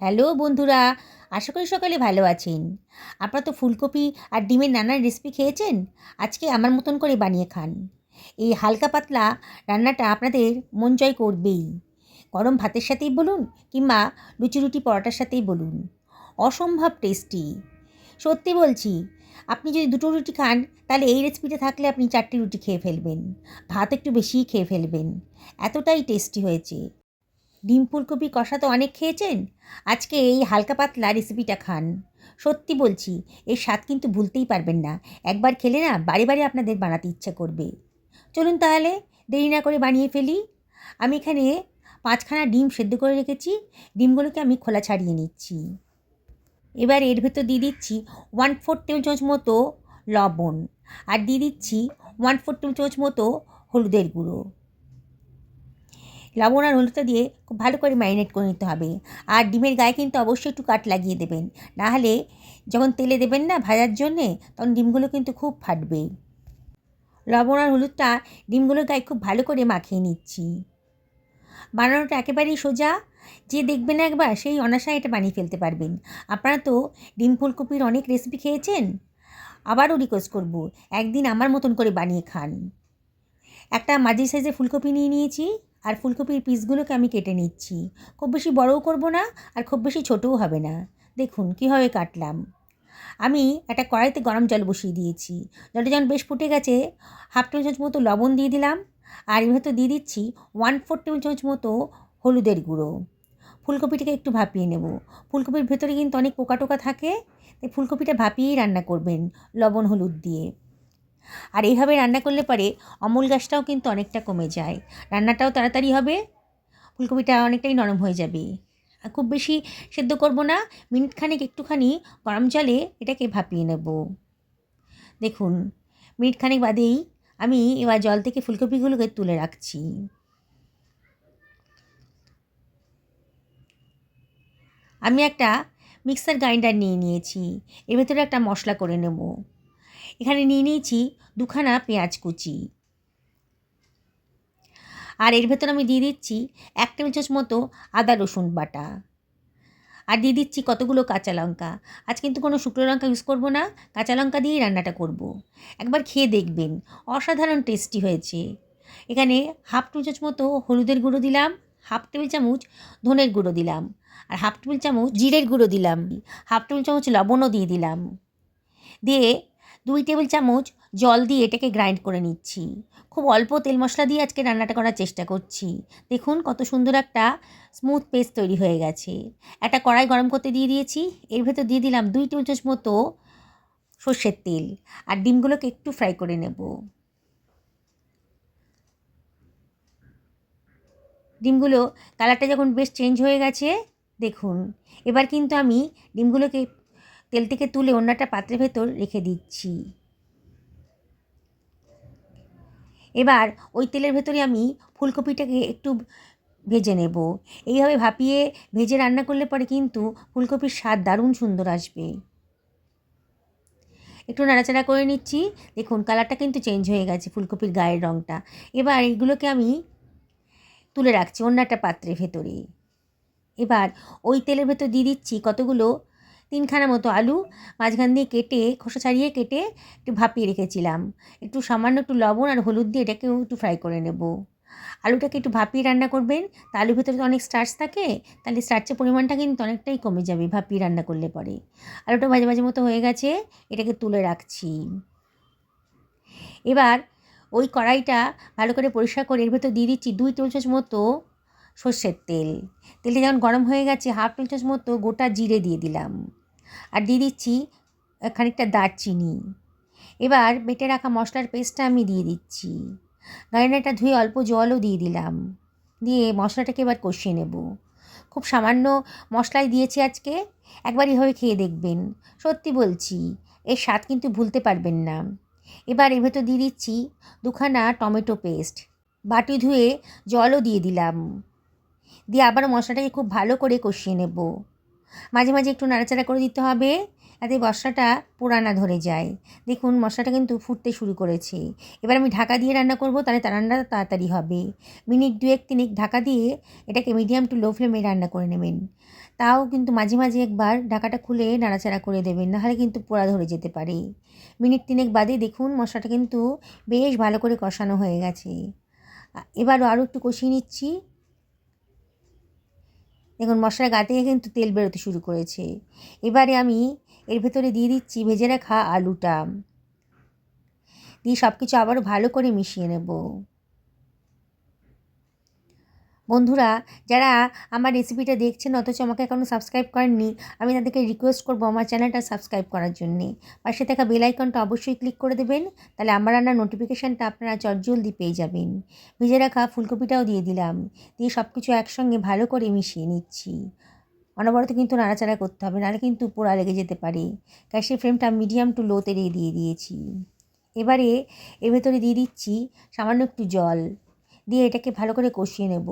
Hello বন্ধুরা, আশা করি সকালে ভালো আছেন। আপনারা তো ফুলকপি আর ডিমের নানান রেসিপি খেয়েছেন। আজকে আমার মতন করে বানিয়ে খান। এই হালকা পাতলা রান্নাটা আপনাদের মন জয় করবেই। গরম ভাতের সাথেই বলুন কিংবা লুচি রুটি পরোটার সাথেই বলুন, অসম্ভব টেস্টি। সত্যি বলছি, আপনি যদি দুটো রুটি খান তাহলে এই রেসিপিটা থাকলে আপনি 4টে রুটি খেয়ে ফেলবেন। ভাত একটু বেশিই খেয়ে ফেলবেন, এতটাই টেস্টি হয়েছে। ডিম ফুলকপি কষা তো অনেক খেয়েছেন, আজকে এই হালকা পাতলা রেসিপিটা খান। সত্যি বলছি, এর স্বাদ কিন্তু ভুলতেই পারবেন না। একবার খেলে না বারে বারে আপনাদের বানাতে ইচ্ছা করবে। চলুন তাহলে দেরি না করে বানিয়ে ফেলি। আমি এখানে 5খানা ডিম সেদ্ধ করে রেখেছি। ডিমগুলোকে আমি খোলা ছাড়িয়ে নিচ্ছি। এবার এর ভেতর দিয়ে দিচ্ছি 1/4 টেবিল চামচ মতো লবণ, আর দিয়ে দিচ্ছি 1/4 টেবিল চামচ মতো হলুদের গুঁড়ো। লবণ আর হলুদটা দিয়ে খুব ভালো করে ম্যারিনেট করে নিতে হবে। আর ডিমের গায়ে কিন্তু অবশ্যই একটু কাট লাগিয়ে দেবেন, নাহলে যখন তেলে দেবেন না ভাজার জন্যে, তখন ডিমগুলো কিন্তু খুব ফাটবে। লবণ আর হলুদটা ডিমগুলোর গায়ে খুব ভালো করে মাখিয়ে নিচ্ছি। বানানোটা একেবারেই সোজা, যে দেখবেন একবার সেই অনায়াসে এটা বানিয়ে ফেলতে পারবেন। আপনারা তো ডিম ফুলকপির অনেক রেসিপি খেয়েছেন, আবারও রিকোয়েস্ট করব, একদিন আমার মতন করে বানিয়ে খান। একটা মাঝারি সাইজের ফুলকপি নিয়ে নিয়েছি, আর ফুলকপির পিসগুলোকে আমি কেটে নিচ্ছি। খুব বেশি বড়ও করব না, আর খুব বেশি ছোটও হবে না। দেখুন কীভাবে কাটলাম। আমি একটা কড়াইতে গরম জল বসিয়ে দিয়েছি। জলটা যখন বেশ ফুটে গেছে, 1/2 টেবিল চামচ মতো লবণ দিয়ে দিলাম, আর এর ভেতর দিয়ে দিচ্ছি 1/4 টেবিল চামচ মতো হলুদের গুঁড়ো। ফুলকপিটাকে একটু ভাপিয়ে নেব। ফুলকপির ভেতরে কিন্তু অনেক পোকা টোকা থাকে, তাই ফুলকপিটা ভাপিয়েই রান্না করবেন লবণ হলুদ দিয়ে। আর এইভাবে রান্না করলে পরে অমল গ্যাসটাও কিন্তু অনেকটা কমে যায়, রান্নাটাও তাড়াতাড়ি হবে, ফুলকপিটা অনেকটাই নরম হয়ে যাবে। আর খুব বেশি সেদ্ধ করব না, মিনিট খানেক একটুখানি গরম জলে এটাকে ভাপিয়ে নেব। দেখুন মিনিট খানেক বাদেই আমি এবার জল থেকে ফুলকপিগুলোকে তুলে রাখছি। আমি একটা মিক্সার গ্রাইন্ডার নিয়ে নিয়েছি, এর ভেতরে একটা মশলা করে নেব। এখানে নিয়ে নিয়েছি 2খানা পেঁয়াজ কুচি, আর এর ভেতর আমি দিয়ে দিচ্ছি 1 টেবিল চামচ মতো আদা রসুন বাটা, আর দিয়ে দিচ্ছি কতগুলো কাঁচা লঙ্কা। আজ কিন্তু কোনো শুকনো লঙ্কা ইউজ করব না, কাঁচা লঙ্কা দিয়েই রান্নাটা করব। একবার খেয়ে দেখবেন, অসাধারণ টেস্টি হয়েছে। এখানে 1/2 টেবিল চামচ মতো হলুদের গুঁড়ো দিলাম, 1/2 টেবিল চামচ ধনের গুঁড়ো দিলাম, আর 1/2 টেবিল চামচ জিরের গুঁড়ো দিলাম, 1/2 টেবিল চামচ লবণও দিয়ে দিলাম। দিয়ে 2 টেবিল চামচ জল দিয়ে এটাকে গ্রাইন্ড করে নিচ্ছি। খুব অল্প তেল মশলা দিয়ে আজকে রান্নাটা করার চেষ্টা করছি। দেখুন কত সুন্দর একটা স্মুথ পেস্ট তৈরি হয়ে গেছে। একটা কড়াই গরম করতে দিয়ে দিয়েছি, এর ভেতর দিয়ে দিলাম 2 টেবিল চামচ মতো সর্ষের তেল, আর ডিমগুলোকে একটু ফ্রাই করে নেব। ডিমগুলো কালারটা যখন বেশ চেঞ্জ হয়ে গেছে, দেখুন এবার কিন্তু আমি ডিমগুলোকে তেল থেকে তুলে অন্য একটা পাত্রের ভেতর রেখে দিচ্ছি। এবার ওই তেলের ভেতরে আমি ফুলকপিটাকে একটু ভেজে নেব। এইভাবে ভাপিয়ে ভেজে রান্না করলে পরে কিন্তু ফুলকপির স্বাদ দারুণ সুন্দর আসবে। একটু নাড়াচাড়া করে নিচ্ছি, দেখুন কালারটা কিন্তু চেঞ্জ হয়ে গেছে ফুলকপির গায়ের রঙটা। এবার এইগুলোকে আমি তুলে রাখছি অন্য একটা পাত্রের ভেতরে। এবার ওই তেলের ভেতর দিয়ে দিচ্ছি কতগুলো 3খানা মতো আলু, মাঝখান দিয়ে কেটে খোসা ছাড়িয়ে কেটে একটু ভাপিয়ে রেখেছিলাম। একটু সামান্য একটু লবণ আর হলুদ দিয়ে এটাকেও একটু ফ্রাই করে নেব। আলুটাকে একটু ভাপিয়ে রান্না করবেন, তা আলুর ভেতরে তো অনেক স্টার্চ থাকে, তাহলে স্টার্চের পরিমাণটা কিন্তু অনেকটাই কমে যাবে ভাপিয়ে রান্না করলে পরে। আলুটা ভাজা ভাজা মতো হয়ে গেছে, এটাকে তুলে রাখছি। এবার ওই কড়াইটা ভালো করে পরিষ্কার করে এর ভেতর দিয়ে দিচ্ছি 2 টেবিল চামচ মতো সর্ষের তেল। তেলটা যখন গরম হয়ে গেছে 1/2 টেবিল চামচ মতো গোটা জিরে দিয়ে দিলাম, আর দিয়ে দিচ্ছি খানিকটা দারচিনি। এবার বেটে রাখা মশলার পেস্টটা আমি দিয়ে দিচ্ছি। গ্রাইন্ডারটা ধুয়ে অল্প জলও দিয়ে দিলাম, দিয়ে মশলাটাকে এবার কষিয়ে নেব। খুব সামান্য মশলাই দিয়েছি আজকে, একবার এভাবে খেয়ে দেখবেন। সত্যি বলছি, এর স্বাদ কিন্তু ভুলতে পারবেন না। এবার এর ভেতর দিয়ে দিচ্ছি 2খানা টমেটো পেস্ট, বাটি ধুয়ে জলও দিয়ে দিলাম, দিয়ে আবার মশলাটাকে খুব ভালো করে কষিয়ে নেব। মাঝে মাঝে একটু নাড়াচাড়া করে দিতে হবে, যাতে মশলাটা পোড়া না ধরে যায়। দেখুন মশলাটা কিন্তু ফুটতে শুরু করেছে। এবার আমি ঢাকা দিয়ে রান্না করব, তাহলে রান্নাটা তাড়াতাড়ি হবে। মিনিট 2-3 ঢাকা দিয়ে এটাকে মিডিয়াম টু লো ফ্লেমে রান্না করে নেবেন। তাও কিন্তু মাঝে মাঝে একবার ঢাকাটা খুলে নাড়াচাড়া করে দেবেন, নাহলে কিন্তু পোড়া ধরে যেতে পারে। মিনিট 3 বাদে দেখুন মশলাটা কিন্তু বেশ ভালো করে কষানো হয়ে গেছে। এবার আরও একটু কষিয়ে নিচ্ছি। দেখুন মশলার গা থেকে কিন্তু তেল বেরোতে শুরু করেছে। এবারে আমি এর ভেতরে দিয়ে দিচ্ছি ভেজে রাখা আলুটা, দিয়ে সব কিছু আবারও ভালো করে মিশিয়ে নেব। বন্ধুরা, যারা আমার রেসিপিটা দেখছেন অথচ আমাকে এখনও সাবস্ক্রাইব করেননি, আমি তাদেরকে রিকোয়েস্ট করব আমার চ্যানেলটা সাবস্ক্রাইব করার জন্যে। পাশে থাকা বেল আইকনটা অবশ্যই ক্লিক করে দেবেন, তাহলে আমার রান্নার নোটিফিকেশানটা আপনারা চটজলদি পেয়ে যাবেন। ভেজে রাখা ফুলকপিটাও দিয়ে দিলাম, দিয়ে সব কিছু একসঙ্গে ভালো করে মিশিয়ে নিচ্ছি। অনবরত কিন্তু নাড়াচাড়া করতে হবে, নাহলে কিন্তু পোড়া লেগে যেতে পারে। গ্যাসের ফ্লেমটা মিডিয়াম টু লোতে দিয়ে দিয়েছি। এবারে এর ভেতরে দিয়ে দিচ্ছি সামান্য একটু জল, দিয়ে এটাকে ভালো করে কষিয়ে নেব।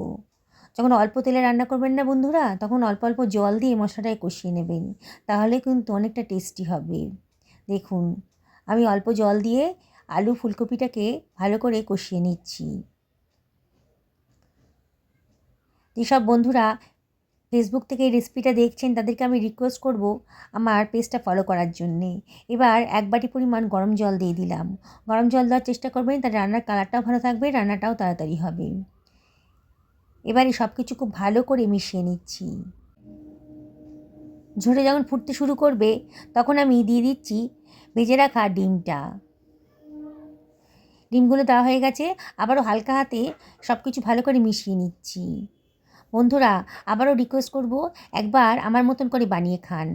যখন অল্প তেলে রান্না করবেন না বন্ধুরা, তখন অল্প অল্প জল দিয়ে মশলাটাকে কষিয়ে নেবেন, তাহলে কিন্তু অনেকটা টেস্টি হবে। দেখুন আমি অল্প জল দিয়ে আলু ফুলকপিটাকে ভালো করে কষিয়ে নিচ্ছি। যেসব বন্ধুরা ফেসবুক থেকে এই রেসিপিটা দেখছেন তাদেরকে আমি রিকোয়েস্ট করব আমার পেজটা ফলো করার জন্যে। এবার 1 বাটি পরিমাণ গরম জল দিয়ে দিলাম। গরম জল দেওয়ার চেষ্টা করবেন, তাহলে রান্নার কালারটাও ভালো থাকবে, রান্নাটাও তাড়াতাড়ি হবে। এবারে সব কিছু খুব ভালো করে মিশিয়ে নিচ্ছি। ঝোলে যখন ফুটতে শুরু করবে তখন আমি দিয়ে দিচ্ছি ভেজে রাখা ডিমটা। ডিমগুলো দেওয়া হয়ে গেছে, আবারও হালকা হাতে সব কিছু ভালো করে মিশিয়ে নিচ্ছি। বন্ধুরা, আবারও রিকোয়েস্ট করব একবার আমার মতন করে বানিয়ে খান।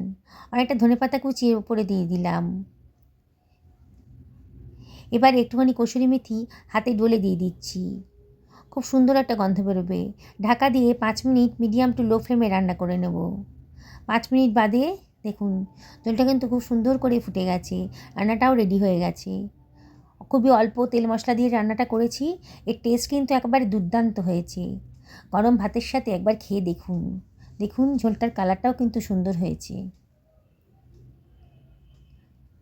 অনেকটা ধনেপাতা কুচিয়ে উপরে দিয়ে দিলাম। এবার একটুখানি কসুরি মেথি হাতে ডলে দিয়ে দিচ্ছি। খুব সুন্দর একটা গন্ধ বেরোবে। ঢাকা দিয়ে 5 মিনিট মিডিয়াম টু লো ফ্লেমে রান্না করে নেব। 5 মিনিট বাদে দেখুন ঝোলটা কিন্তু খুব সুন্দর করে ফুটে গেছে, রান্নাটাও রেডি হয়ে গেছে। খুবই অল্প তেল মশলা দিয়ে রান্নাটা করেছি, এর টেস্ট কিন্তু একেবারে দুর্দান্ত হয়েছে। গরম ভাতের সাথে একবার খেয়ে দেখুন। দেখুন ঝোলটার কালারটাও কিন্তু সুন্দর হয়েছে।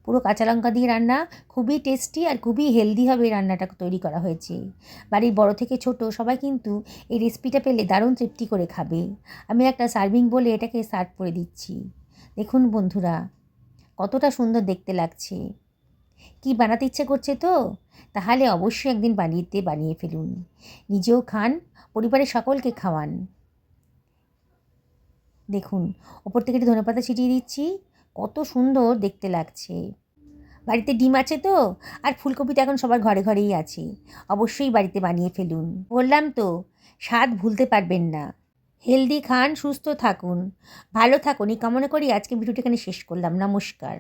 পুরো কাঁচা লঙ্কা দিয়ে রান্না, খুবই টেস্টি আর খুবই হেলদি হবে রান্নাটা তৈরি করা হয়েছে। বাড়ির বড় থেকে ছোট সবাই কিন্তু এই রেসিপিটা পেলে দারুণ তৃপ্তি করে খাবে। আমি একটা সার্ভিং বলে এটাকে সার্ভ করে দিচ্ছি। দেখুন বন্ধুরা কতটা সুন্দর দেখতে লাগছে। কি বানাতে ইচ্ছে করছে তো? তাহলে অবশ্যই একদিন বানিয়ে ফেলুন। নিজেও খান, পরিবারের সকলকে খাওয়ান। দেখুন ওপর থেকে একটু ধনেপাতা ছিটিয়ে দিচ্ছি, কত সুন্দর দেখতে লাগছে। বাড়িতে ডিম আছে তো, আর ফুলকপিটা এখন সবার ঘরে ঘরেই আছে। অবশ্যই বাড়িতে বানিয়ে ফেলুন। বললাম তো, স্বাদ ভুলতে পারবেন না। হেলদি খান, সুস্থ থাকুন, ভালো থাকুন, এই কামনা করি আজকে ভিডিওটা এখানে শেষ করলাম। নমস্কার।